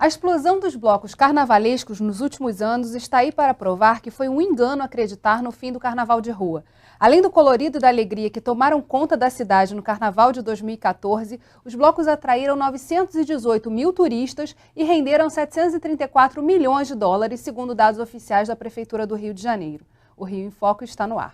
A explosão dos blocos carnavalescos nos últimos anos está aí para provar que foi um engano acreditar no fim do carnaval de rua. Além do colorido e da alegria que tomaram conta da cidade no carnaval de 2014, os blocos atraíram 918 mil turistas e renderam 734 milhões de dólares, segundo dados oficiais da Prefeitura do Rio de Janeiro. O Rio em Foco está no ar.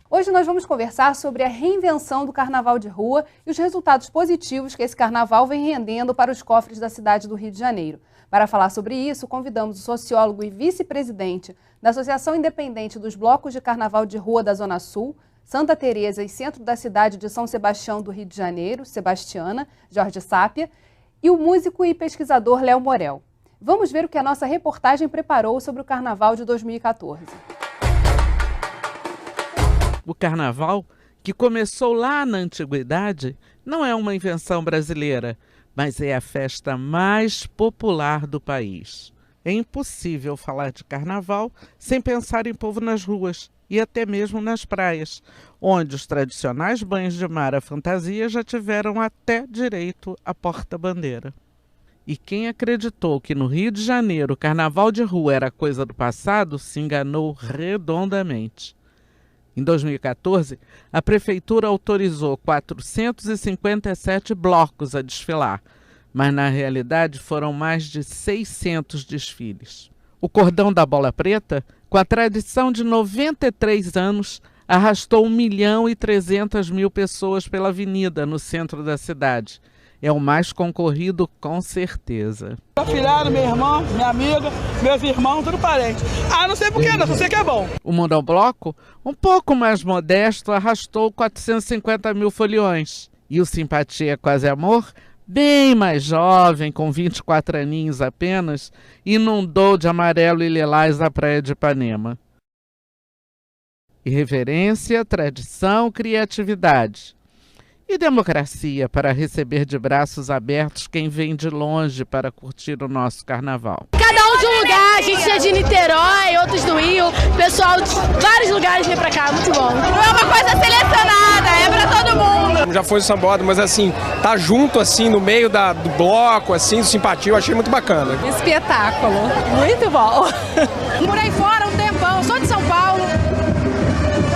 Hoje nós vamos conversar sobre a reinvenção do carnaval de rua e os resultados positivos que esse carnaval vem rendendo para os cofres da cidade do Rio de Janeiro. Para falar sobre isso, convidamos o sociólogo e vice-presidente da Associação Independente dos Blocos de Carnaval de Rua da Zona Sul, Santa Teresa e centro da cidade de São Sebastião do Rio de Janeiro, Sebastiana, Jorge Sápia, e o músico e pesquisador Léo Morel. Vamos ver o que a nossa reportagem preparou sobre o carnaval de 2014. O carnaval, que começou lá na antiguidade, não é uma invenção brasileira, mas é a festa mais popular do país. É impossível falar de carnaval sem pensar em povo nas ruas e até mesmo nas praias, onde os tradicionais banhos de mar à fantasia já tiveram até direito à porta-bandeira. E quem acreditou que no Rio de Janeiro o carnaval de rua era coisa do passado se enganou redondamente. Em 2014, a Prefeitura autorizou 457 blocos a desfilar, mas na realidade foram mais de 600 desfiles. O Cordão da Bola Preta, com a tradição de 93 anos, arrastou 1.300.000 pessoas pela avenida no centro da cidade. É o mais concorrido, com certeza. Afilhado, minha irmã, minha amiga, meus irmãos, tudo parente. Ah, não sei porquê, não, só sei que é bom. O Mundão Bloco, um pouco mais modesto, arrastou 450 mil foliões. E o Simpatia Quase Amor, bem mais jovem, com 24 aninhos apenas, inundou de amarelo e lilás a praia de Ipanema. Irreverência, tradição, criatividade. E democracia para receber de braços abertos quem vem de longe para curtir o nosso carnaval. Cada um de um lugar, a gente é de Niterói, outros do Rio, pessoal de vários lugares vem pra cá, muito bom. Não é uma coisa selecionada, é pra todo mundo. Já foi o sambódromo, mas assim, tá junto assim no meio do bloco, assim, do Simpatia, eu achei muito bacana. Espetáculo, muito bom. Morei fora um tempão, sou de São Paulo.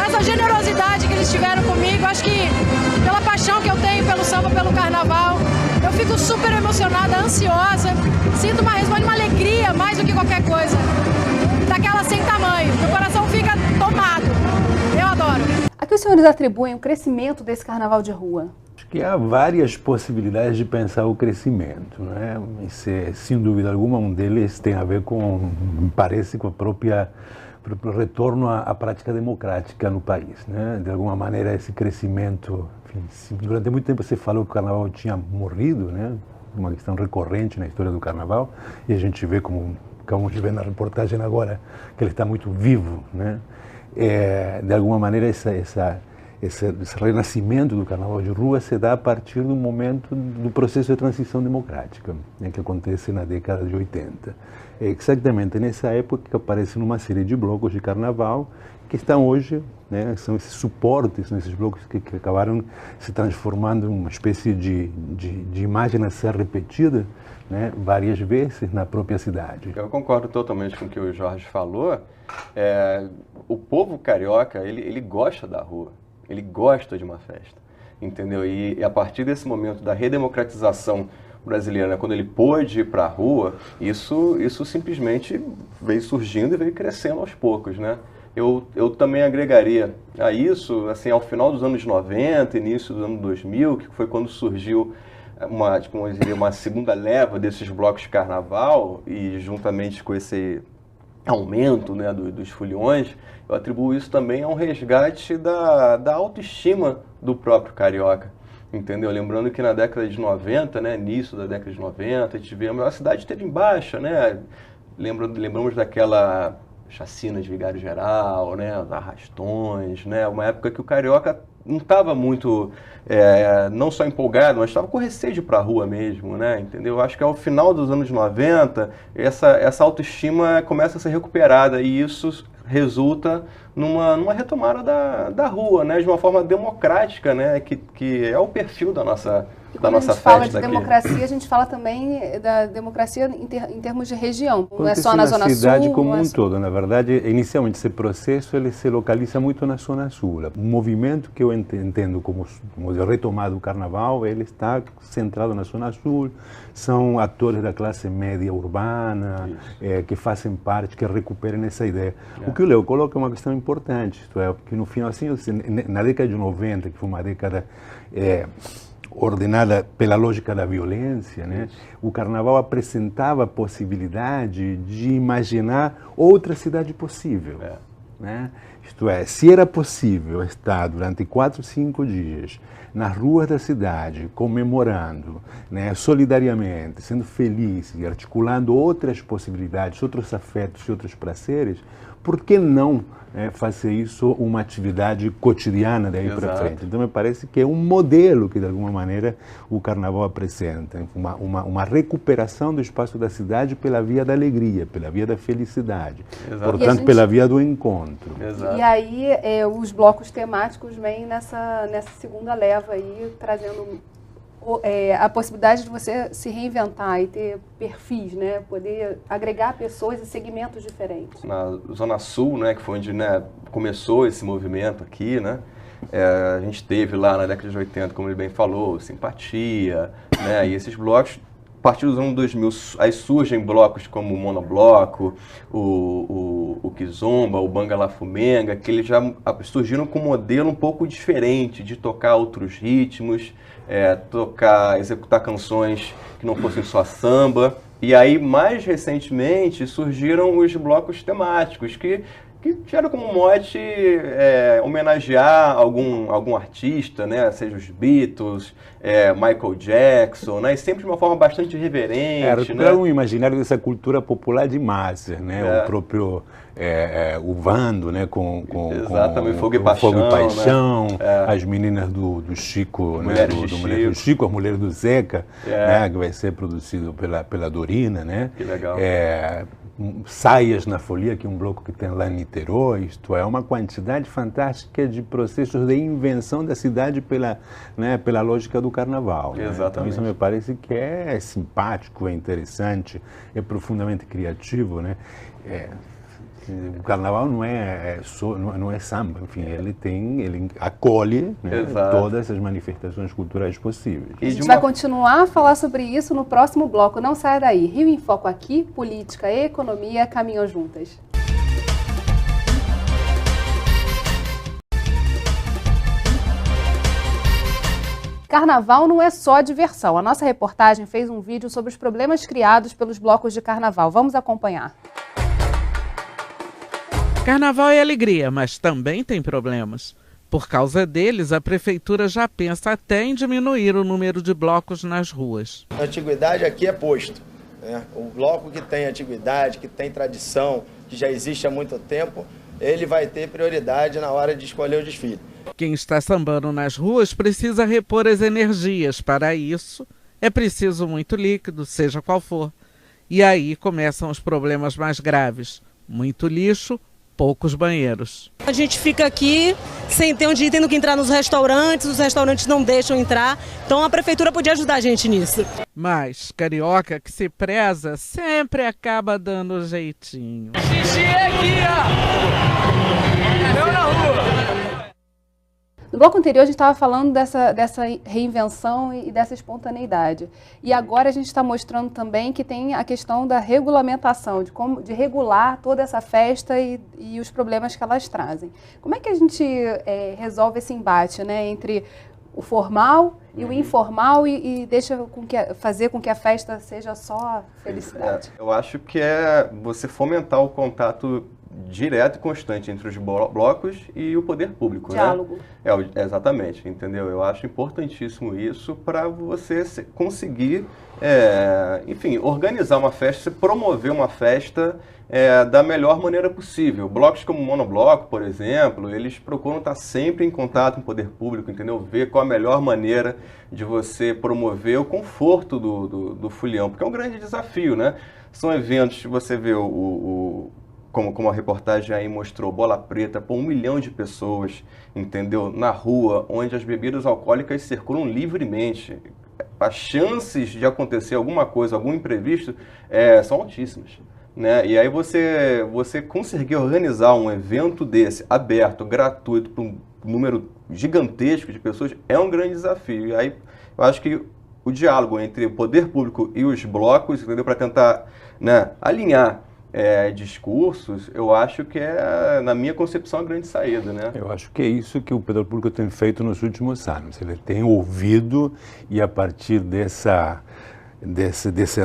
Essa generosidade que eles tiveram comigo, acho que pela paixão que eu tenho pelo samba, pelo carnaval, eu fico super emocionada, ansiosa, sinto uma alegria mais do que qualquer coisa, daquela sem tamanho, meu coração fica tomado, eu adoro. A que os senhores atribuem o crescimento desse carnaval de rua? Acho que há várias possibilidades de pensar o crescimento, né? Sem dúvida alguma, um deles tem a ver com, me parece, com a própria retorno à prática democrática no país, né? De alguma maneira esse crescimento, enfim, durante muito tempo você falou que o carnaval tinha morrido, né? Uma questão recorrente na história do carnaval, e a gente vê, como acabamos de ver na reportagem agora, que ele está muito vivo, né? De alguma maneira esse renascimento do carnaval de rua se dá a partir do momento do processo de transição democrática, né, que acontece na década de 80. É exatamente nessa época que aparecem uma série de blocos de carnaval que estão hoje, né, são esses suportes, são esses blocos que acabaram se transformando em uma espécie de imagem a ser repetida, né, várias vezes na própria cidade. Eu concordo totalmente com o que o Jorge falou. O povo carioca, ele gosta da rua. Ele gosta de uma festa, entendeu? E a partir desse momento da redemocratização brasileira, né, quando ele pôde ir para a rua, isso simplesmente veio surgindo e veio crescendo aos poucos, né? Eu também agregaria a isso, assim, ao final dos anos 90, início dos anos 2000, que foi quando surgiu uma segunda leva desses blocos de carnaval, e juntamente com esse aumento, né, dos foliões, eu atribuo isso também a um resgate da autoestima do próprio carioca, entendeu? Lembrando que na década de 90, né, início da década de 90, a gente vê a cidade esteve em baixa, né? Lembramos daquela chacina de Vigário Geral, né, os arrastões, né? Uma época que o carioca não estava muito, não só empolgado, mas estava com receio de ir para a rua mesmo, né? Entendeu? Acho que ao final dos anos 90, essa autoestima começa a ser recuperada e isso resulta numa retomada da rua, né? De uma forma democrática, né? Que é o perfil da nossa E quando a gente fala de democracia, a gente fala também da democracia em termos de região. Não é só na Zona Sul. cidade como um todo. Na verdade, inicialmente esse processo ele se localiza muito na Zona Sul. O movimento que eu entendo como retomado do Carnaval, ele está centrado na Zona Sul. São atores da classe média urbana que fazem parte, que recuperam essa ideia. O que o Leo coloca é uma questão importante, isto é, que no final, assim, na década de 90, que foi uma década ordenada pela lógica da violência, né? O Carnaval apresentava a possibilidade de imaginar outra cidade possível. Né? Isto é, se era possível estar durante 4, 5 dias nas ruas da cidade, comemorando, né, solidariamente, sendo feliz e articulando outras possibilidades, outros afetos e outros prazeres, por que não fazer isso uma atividade cotidiana daí para frente? Então me parece que é um modelo que de alguma maneira o Carnaval apresenta, uma recuperação do espaço da cidade pela via da alegria, pela via da felicidade, portanto pela via do encontro. E aí os blocos temáticos vêm nessa segunda leva aí, trazendo a possibilidade de você se reinventar e ter perfis, né? Poder agregar pessoas e segmentos diferentes. Na Zona Sul, né, que foi onde, né, começou esse movimento aqui, né? A gente teve lá na década de 80, como ele bem falou, Simpatia, né? E esses blocos, a partir dos anos 2000, aí surgem blocos como o Monobloco, o Kizomba, o Banga La Fumenga, que eles já surgiram com um modelo um pouco diferente de tocar outros ritmos, executar canções que não fossem só samba. E aí, mais recentemente, surgiram os blocos temáticos, que tiveram como mote homenagear algum artista, né? Seja os Beatles, Michael Jackson, né? E sempre de uma forma bastante reverente. Recuperar um imaginário dessa cultura popular de massa, né? O próprio o Vando, né? Com Fogo e Paixão, né? As meninas do Chico, né? do Chico, as mulheres do Zeca, né? Que vai ser produzido pela Dorina, né? Que legal. Saias na Folia, que é um bloco que tem lá em Niterói, isto é, uma quantidade fantástica de processos de invenção da cidade pela lógica do Carnaval. Né? Então isso me parece que é simpático, é interessante, é profundamente criativo, né? O Carnaval não é samba, enfim, ele acolhe, né, todas as manifestações culturais possíveis. A gente vai continuar a falar sobre isso no próximo bloco. Não saia daí. Rio em Foco aqui, política e economia caminham juntas. Carnaval não é só diversão. A nossa reportagem fez um vídeo sobre os problemas criados pelos blocos de carnaval. Vamos acompanhar. Carnaval é alegria, mas também tem problemas. Por causa deles, a prefeitura já pensa até em diminuir o número de blocos nas ruas. A antiguidade aqui é posto, né? O bloco que tem antiguidade, que tem tradição, que já existe há muito tempo, ele vai ter prioridade na hora de escolher o desfile. Quem está sambando nas ruas precisa repor as energias. Para isso, é preciso muito líquido, seja qual for. E aí começam os problemas mais graves. Muito lixo, poucos banheiros. A gente fica aqui sem ter onde ir, tendo que entrar nos restaurantes, os restaurantes não deixam entrar, então a prefeitura podia ajudar a gente nisso. Mas carioca que se preza sempre acaba dando jeitinho. Xixi é aqui, ó! Eu na rua! No bloco anterior a gente estava falando dessa reinvenção e dessa espontaneidade. E agora a gente está mostrando também que tem a questão da regulamentação, de regular toda essa festa e os problemas que elas trazem. Como é que a gente resolve esse embate, né, entre o formal e o informal e fazer com que a festa seja só felicidade? Eu acho que é você fomentar o contato direto e constante entre os blocos e o poder público. Diálogo. Né? Exatamente, entendeu? Eu acho importantíssimo isso para você conseguir, enfim, organizar uma festa, promover uma festa da melhor maneira possível. Blocos como o Monobloco, por exemplo, eles procuram estar sempre em contato com o poder público, entendeu? Ver qual a melhor maneira de você promover o conforto do folião, porque é um grande desafio, né? São eventos, você vê como a reportagem aí mostrou, Bola Preta, por 1 milhão de pessoas, entendeu? Na rua, onde as bebidas alcoólicas circulam livremente. As chances de acontecer alguma coisa, algum imprevisto, são altíssimas. Né? E aí você conseguir organizar um evento desse, aberto, gratuito, para um número gigantesco de pessoas, é um grande desafio. E aí eu acho que o diálogo entre o poder público e os blocos, entendeu? Para tentar, né, alinhar discursos, eu acho que na minha concepção, a grande saída, né? Eu acho que é isso que o poder público tem feito nos últimos anos. Ele tem ouvido e, a partir dessa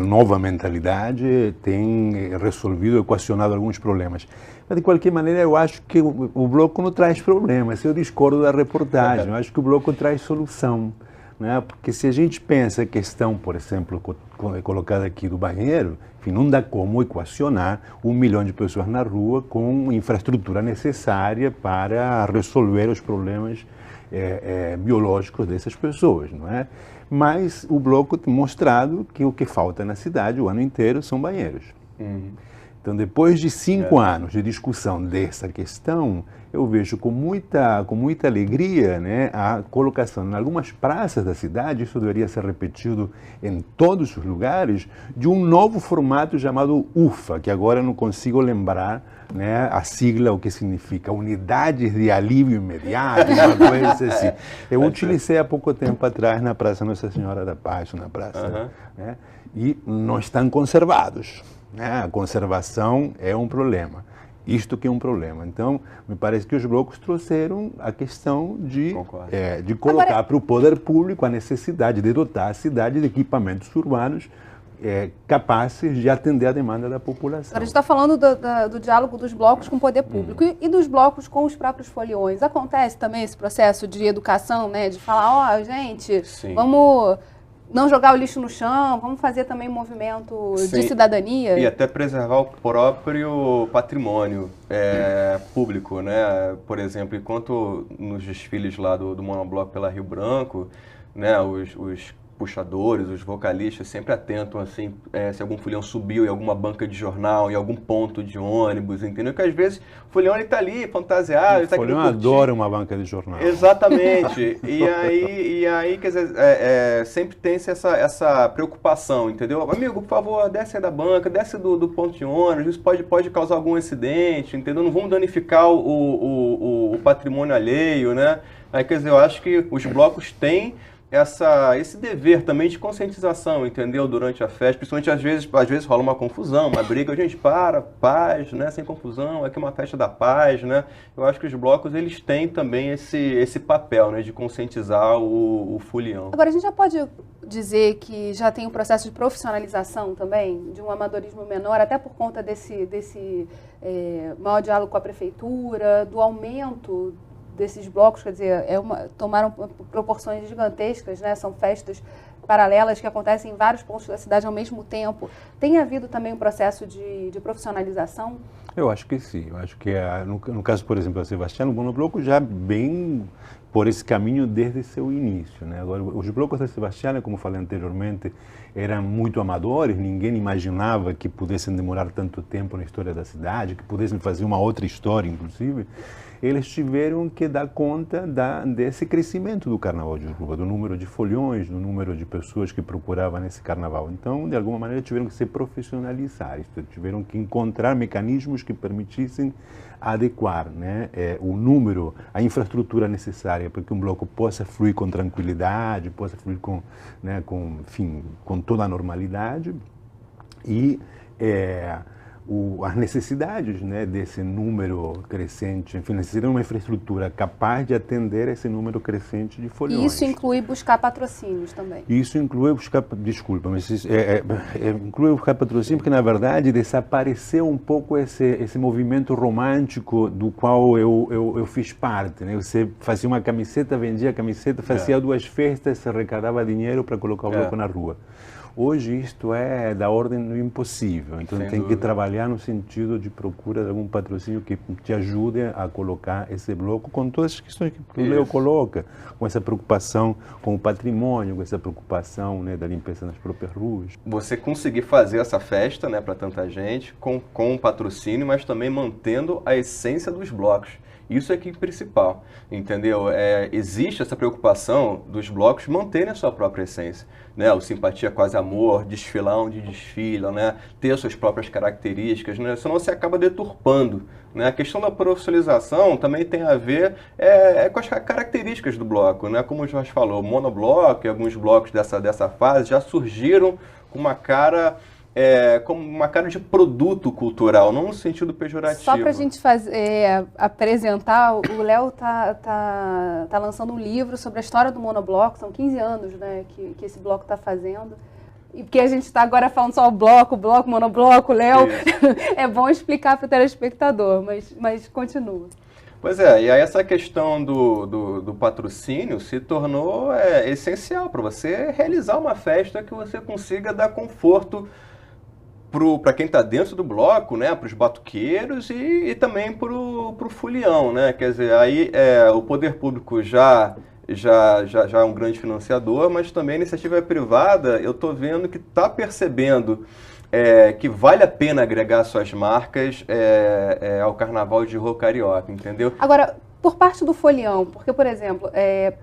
nova mentalidade, tem resolvido, equacionado alguns problemas. Mas, de qualquer maneira, eu acho que o bloco não traz problemas. Eu discordo da reportagem. Eu acho que o bloco traz solução. Né? Porque se a gente pensa a questão, por exemplo, colocada aqui do banheiro, enfim, não dá como equacionar 1 milhão de pessoas na rua com infraestrutura necessária para resolver os problemas biológicos dessas pessoas, não é? Mas o bloco tem mostrado que o que falta na cidade o ano inteiro são banheiros. Uhum. Então, depois de 5 anos de discussão dessa questão, eu vejo com muita alegria, né, a colocação em algumas praças da cidade, isso deveria ser repetido em todos os lugares, de um novo formato chamado UFA, que agora não consigo lembrar, né, a sigla, o que significa Unidades de Alívio Imediato, uma coisa assim. Eu utilizei há pouco tempo atrás na Praça Nossa Senhora da Paz, na praça, né, e não estão conservados. A conservação é um problema. Isto que é um problema. Então, me parece que os blocos trouxeram a questão de colocar para o poder público a necessidade de dotar a cidade de equipamentos urbanos capazes de atender a demanda da população. Agora, a gente está falando do diálogo dos blocos com o poder público e dos blocos com os próprios foliões. Acontece também esse processo de educação, né? De falar, gente, sim, vamos não jogar o lixo no chão, vamos fazer também um movimento de cidadania. E até preservar o próprio patrimônio público, né? Por exemplo, enquanto nos desfiles lá do Monobloco pela Rio Branco, né, os puxadores, os vocalistas sempre atentam assim, se algum folião subiu em alguma banca de jornal, em algum ponto de ônibus, entendeu? Que às vezes o folião está ali fantasiado, o folião adora uma banca de jornal. Exatamente. e aí quer dizer, sempre tem essa preocupação, entendeu? Amigo, por favor, desce aí da banca, desce do ponto de ônibus, isso pode causar algum acidente, entendeu? Não vamos danificar o patrimônio alheio, né? Aí, quer dizer, eu acho que os blocos têm esse dever também de conscientização, entendeu? Durante a festa, principalmente às vezes rola uma confusão, uma briga, gente, paz, né? Sem confusão, aqui é uma festa da paz, né? Eu acho que os blocos, eles têm também esse papel, né? De conscientizar o folião. Agora, a gente já pode dizer que já tem um processo de profissionalização também, de um amadorismo menor, até por conta desse maior diálogo com a prefeitura, do aumento desses blocos, quer dizer, tomaram proporções gigantescas, né? São festas paralelas que acontecem em vários pontos da cidade ao mesmo tempo. Tem havido também um processo de profissionalização? Eu acho que sim. Eu acho que, no caso, por exemplo, da Sebastiana, o Monobloco já bem por esse caminho desde seu início, né? Agora, os blocos da Sebastiana, como falei anteriormente, eram muito amadores, ninguém imaginava que pudessem demorar tanto tempo na história da cidade, que pudessem fazer uma outra história, inclusive. Eles tiveram que dar conta desse crescimento do Carnaval de Rua, do número de foliões, do número de pessoas que procuravam nesse Carnaval. Então, de alguma maneira, tiveram que se profissionalizar, tiveram que encontrar mecanismos que permitissem adequar, né, o número, a infraestrutura necessária para que um bloco possa fluir com tranquilidade, possa fluir com toda a normalidade e as necessidades, né, desse número crescente, enfim, necessita de uma infraestrutura capaz de atender esse número crescente de foliões. E isso inclui buscar patrocínios também? Isso inclui buscar, desculpa, mas isso, inclui buscar patrocínio porque, na verdade, desapareceu um pouco esse movimento romântico do qual eu fiz parte, né? Você fazia uma camiseta, vendia a camiseta, fazia 2 festas, arrecadava dinheiro para colocar o bloco na rua. Hoje isto é da ordem do impossível, então tem que trabalhar no sentido de procura de algum patrocínio que te ajude a colocar esse bloco com todas as questões que o Leo coloca, com essa preocupação com o patrimônio, com essa preocupação, né, da limpeza nas próprias ruas. Você conseguir fazer essa festa, né, para tanta gente, com um patrocínio, mas também mantendo a essência dos blocos. Isso é que é principal, entendeu? Existe essa preocupação dos blocos manterem a sua própria essência, né? O Simpatia Quase Amor, desfilar onde desfila, né? Ter suas próprias características, né? Senão você acaba deturpando, né? A questão da profissionalização também tem a ver com as características do bloco, né? Como o Jorge falou, o monobloco e alguns blocos dessa fase já surgiram com uma cara... como uma cara de produto cultural, não no sentido pejorativo. Só para a gente apresentar, o Léo tá lançando um livro sobre a história do monobloco, são 15 anos, né, que esse bloco está fazendo. E porque a gente está agora falando só bloco, monobloco, Léo, é bom explicar para o telespectador, mas continua. Pois é, e aí essa questão do patrocínio se tornou essencial para você realizar uma festa que você consiga dar conforto para quem está dentro do bloco, né, para os batuqueiros e também para o folião, né? Quer dizer, aí o poder público já é um grande financiador, mas também a iniciativa privada, eu estou vendo que está percebendo que vale a pena agregar suas marcas ao Carnaval de Rua Carioca, entendeu? Agora, por parte do folião, porque, por exemplo,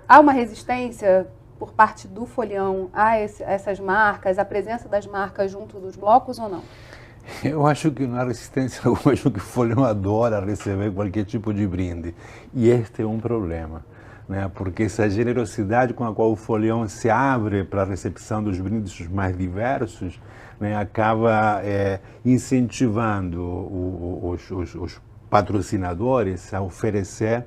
há uma resistência por parte do folião a essas marcas, a presença das marcas junto dos blocos ou não? Eu acho que não há resistência alguma, eu acho que o folião adora receber qualquer tipo de brinde. E este é um problema, né? Porque essa generosidade com a qual o folião se abre para a recepção dos brindes mais diversos, né, acaba incentivando os patrocinadores a oferecer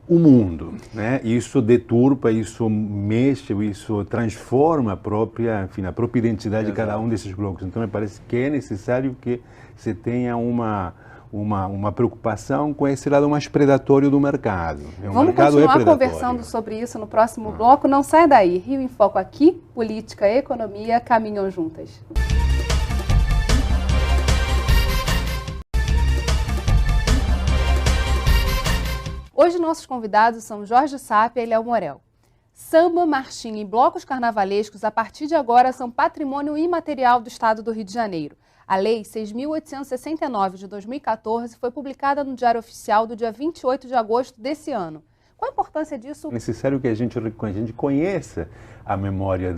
o mundo, né? Isso deturpa, isso mexe, isso transforma a própria identidade de cada um desses blocos. Então, me parece que é necessário que se tenha uma preocupação com esse lado mais predatório do mercado. Vamos continuar conversando sobre isso no próximo bloco. Não sai daí. Rio em Foco aqui, política e economia caminham juntas. Hoje nossos convidados são Jorge Sápia e Léo Morel. Samba, marchinha e blocos carnavalescos a partir de agora são patrimônio imaterial do Estado do Rio de Janeiro. A Lei 6.869 de 2014 foi publicada no Diário Oficial do dia 28 de agosto desse ano. Qual a importância disso? É necessário que a gente conheça a memória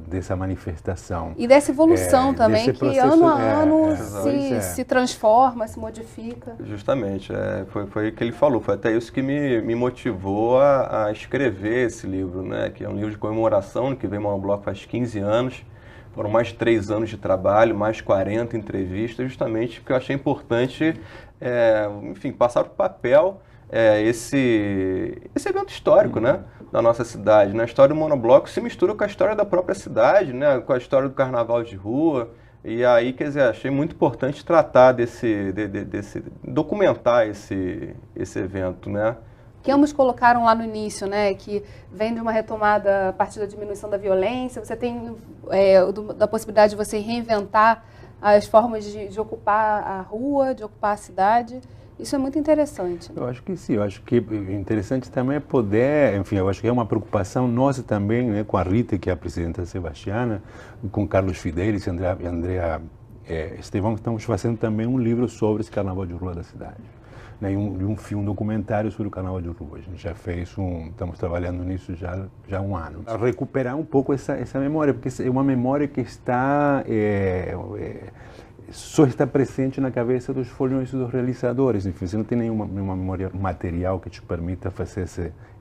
dessa manifestação. E dessa evolução também, que processo, ano a ano se transforma, se modifica. Justamente, foi o que ele falou, foi até isso que me motivou a escrever esse livro, né? Que é um livro de comemoração, que vem ao bloco faz 15 anos, foram mais de 3 anos de trabalho, mais 40 entrevistas, justamente porque eu achei importante, enfim, passar para o papel esse evento histórico, né, da nossa cidade. A história do monobloco se mistura com a história da própria cidade, né, com a história do carnaval de rua. E aí, quer dizer, achei muito importante tratar documentar esse evento, né. Que ambos colocaram lá no início, né, que vem de uma retomada a partir da diminuição da violência, você tem da possibilidade de você reinventar as formas de ocupar a rua, de ocupar a cidade. Isso é muito interessante. Eu acho que sim, eu acho que interessante também é poder, enfim, eu acho que é uma preocupação nossa também, né, com a Rita, que é a presidenta sebastiana, com Carlos Fidelis e Andrea Estevão, estamos fazendo também um livro sobre esse carnaval de rua da cidade. Né, um filme, um documentário sobre o carnaval de rua. A gente já fez estamos trabalhando nisso já há um ano. A recuperar um pouco essa memória, porque é uma memória que está só está presente na cabeça dos foliões e dos realizadores. Enfim, você não tem nenhuma memória material que te permita fazer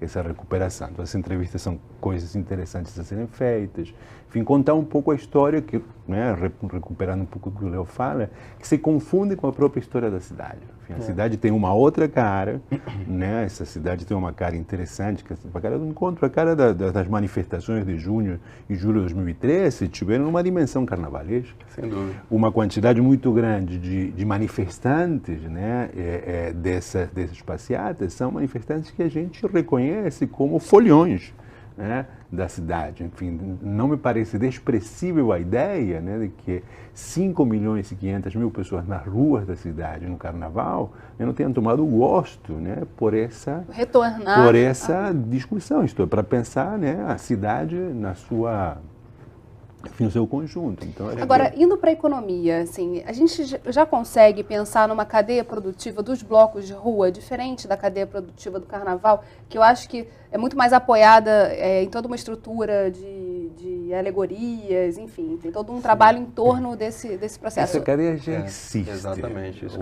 essa recuperação. Então, as entrevistas são coisas interessantes a serem feitas. Enfim, contar um pouco a história, que, né, recuperando um pouco do que o Leo fala, que se confunde com a própria história da cidade. Enfim, a cidade tem uma outra cara, né? Essa cidade tem uma cara interessante, que é a cara do encontro, a cara das manifestações de junho e julho de 2013 tiveram uma dimensão carnavalesca. Sem dúvida. Uma quantidade muito grande de manifestantes, né, dessas passeatas são manifestantes que a gente reconhece como foliões, né, da cidade. Enfim, não me parece desprezível a ideia, né, de que 5.500.000 pessoas nas ruas da cidade no carnaval, né, não tenham tomado gosto, né, por essa discussão. Isto é, para pensar, né, a cidade na sua... Enfim, no seu conjunto. Então, agora, indo para a economia, assim, a gente já consegue pensar numa cadeia produtiva dos blocos de rua, diferente da cadeia produtiva do carnaval, que eu acho que é muito mais apoiada em toda uma estrutura de alegorias, enfim, tem todo um trabalho em torno desse processo. Essa cadeia já existe. Exatamente, isso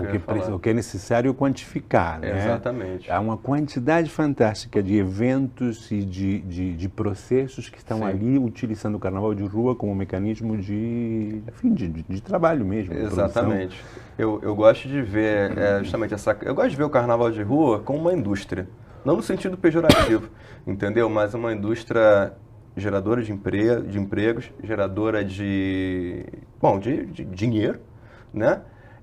o que é necessário quantificar, né? Exatamente. Há uma quantidade fantástica de eventos e de processos que estão ali utilizando o carnaval de rua como um mecanismo de trabalho mesmo. Exatamente. Eu gosto de ver justamente eu gosto de ver o carnaval de rua como uma indústria, não no sentido pejorativo, entendeu? Mas uma indústria geradora de empregos, geradora de dinheiro, né?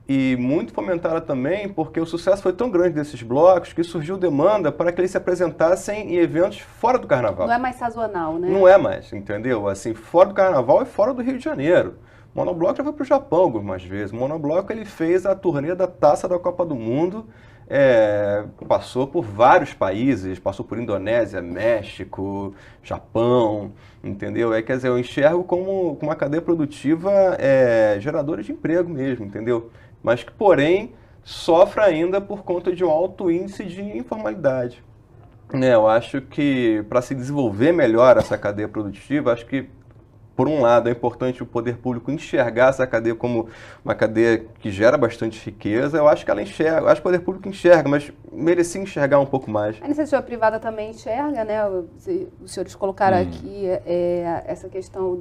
E muito fomentada também porque o sucesso foi tão grande desses blocos que surgiu demanda para que eles se apresentassem em eventos fora do carnaval. Não é mais sazonal, né? Não é mais, entendeu? Assim, fora do carnaval e fora do Rio de Janeiro. O Monobloco já foi para o Japão algumas vezes. O Monobloco ele fez a turnê da Taça da Copa do Mundo, passou por vários países, passou por Indonésia, México, Japão, entendeu? Quer dizer, eu enxergo como uma cadeia produtiva geradora de emprego mesmo, entendeu? Mas que, porém, sofre ainda por conta de um alto índice de informalidade. Eu acho que, para se desenvolver melhor essa cadeia produtiva, acho que, por um lado, é importante o poder público enxergar essa cadeia como uma cadeia que gera bastante riqueza. Eu acho que ela enxerga, eu acho que o poder público enxerga, mas merecia enxergar um pouco mais. A iniciativa privada também enxerga, né? Os senhores colocaram aqui essa questão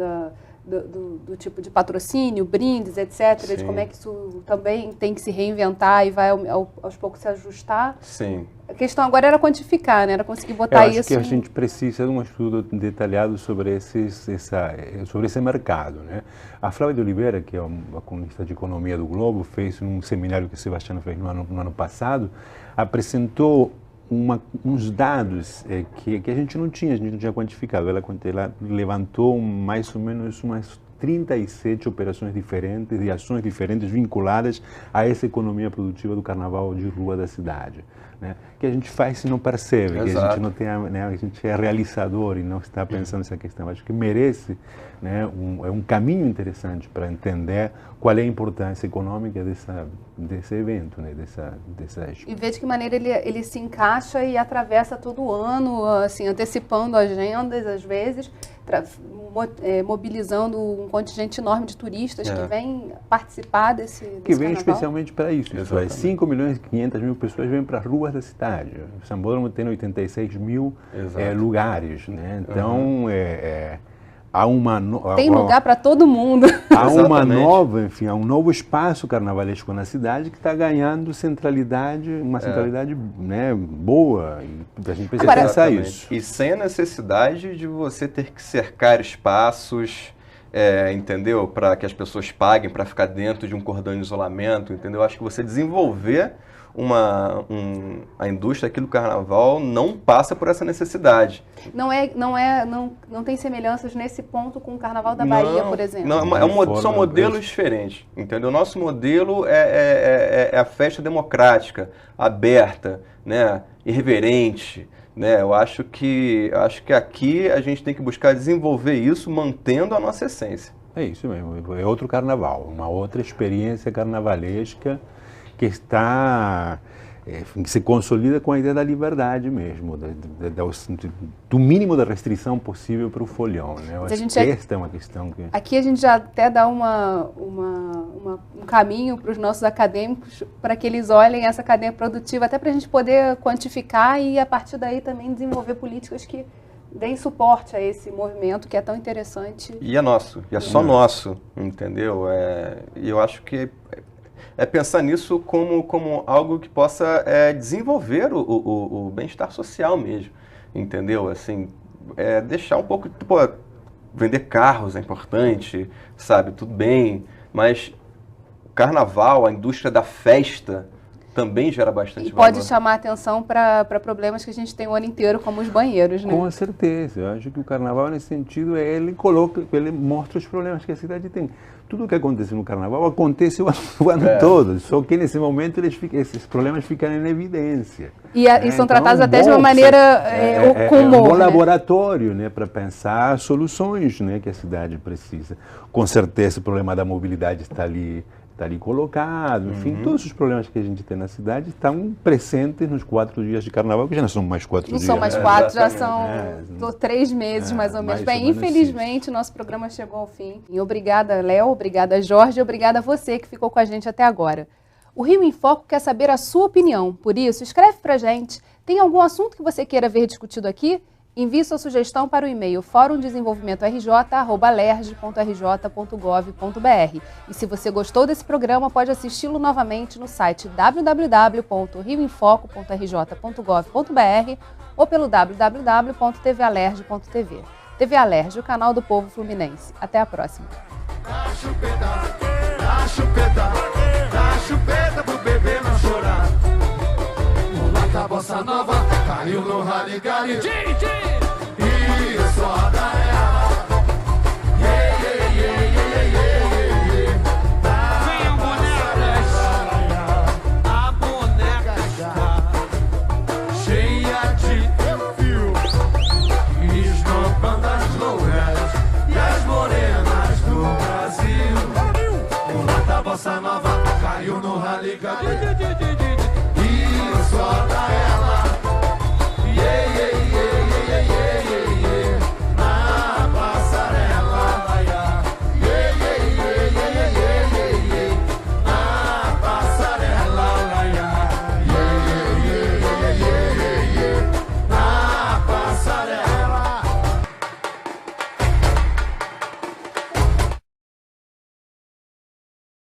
do tipo de patrocínio, brindes, etc., Sim. de como é que isso também tem que se reinventar e vai aos poucos se ajustar. Sim. A questão agora era quantificar, né? Era conseguir botar isso. Eu acho que a gente precisa de um estudo detalhado sobre esse mercado, né? A Flávia de Oliveira, que é uma colunista de economia do Globo, fez um seminário que o Sebastião fez no ano passado, apresentou uns dados que a gente não tinha quantificado. Ela levantou mais ou menos umas 37 operações diferentes, de ações diferentes vinculadas a essa economia produtiva do carnaval de rua da cidade, né? Que a gente faz e não percebe, que a gente não tem, né? A gente é realizador e não está pensando nessa questão. Acho que merece, né, um caminho interessante para entender qual é a importância econômica desse evento, né, dessa E ver de que maneira ele se encaixa e atravessa todo o ano, assim, antecipando agendas, às vezes, mobilizando um contingente enorme de turistas que vêm participar desse que vem carnaval. especialmente para isso. 5.500.000 pessoas vêm para as ruas da cidade. O Sambódromo tem 86.000 lugares, né? Então, tem lugar para todo mundo. Há há um novo espaço carnavalesco na cidade que está ganhando centralidade, uma centralidade, né, boa. E a gente precisa pensar isso. E sem a necessidade de você ter que cercar espaços, entendeu? Para que as pessoas paguem para ficar dentro de um cordão de isolamento, entendeu? Acho que você desenvolver a indústria aqui do carnaval não passa por essa necessidade. Não tem semelhanças nesse ponto com o Carnaval da Bahia, por exemplo? Não, são modelos diferentes, entendeu? O nosso modelo é a festa democrática, aberta, né, irreverente, né? Eu acho que aqui a gente tem que buscar desenvolver isso mantendo a nossa essência. É isso mesmo, é outro carnaval, uma outra experiência carnavalesca que está que se consolida com a ideia da liberdade mesmo, do mínimo da restrição possível para o folhão. Né? Eu acho que esta é uma questão que... Aqui a gente já até dá um caminho para os nossos acadêmicos, para que eles olhem essa cadeia produtiva, até para a gente poder quantificar e, a partir daí, também desenvolver políticas que deem suporte a esse movimento que é tão interessante. E é nosso, e é só nosso, entendeu? E eu acho que é pensar nisso como algo que possa desenvolver o bem-estar social mesmo, entendeu? Assim, deixar um pouco... Pô, vender carros é importante, sabe? Tudo bem, mas o carnaval, a indústria da festa também gera bastante valor. E pode chamar atenção para problemas que a gente tem o ano inteiro, como os banheiros, né? Com certeza. Eu acho que o carnaval, nesse sentido, ele mostra os problemas que a cidade tem. Tudo o que acontece no carnaval acontece o ano todo, só que nesse momento esses problemas ficam em evidência. E são tratados até de uma maneira com humor. É um laboratório, né, para pensar soluções, né, que a cidade precisa. Com certeza o problema da mobilidade está ali colocado, enfim, todos os problemas que a gente tem na cidade estão presentes nos 4 dias de carnaval, que já não são mais 4 dias. Não são mais 4, já são 3 meses mais ou menos. Bem, infelizmente, nosso programa chegou ao fim. E obrigada, Léo, obrigada, Jorge, obrigada a você que ficou com a gente até agora. O Rio em Foco quer saber a sua opinião, por isso, escreve pra gente. Tem algum assunto que você queira ver discutido aqui? Envie sua sugestão para o e-mail forumdesenvolvimentorj@lerj.rj.gov.br. E se você gostou desse programa, pode assisti-lo novamente no site www.rioemfoco.rj.gov.br ou pelo www.tvalerj.tv. TV Alerj, o canal do povo fluminense. Até a próxima. Dá chupeta pro bebê não chorar. Mulata bossa nova caiu no rally-gari. E só da ela. Venham bonecas, a boneca está cheia de fio, esnobando as louras e as morenas do Brasil. Mulata bossa nova caiu no rally-gari.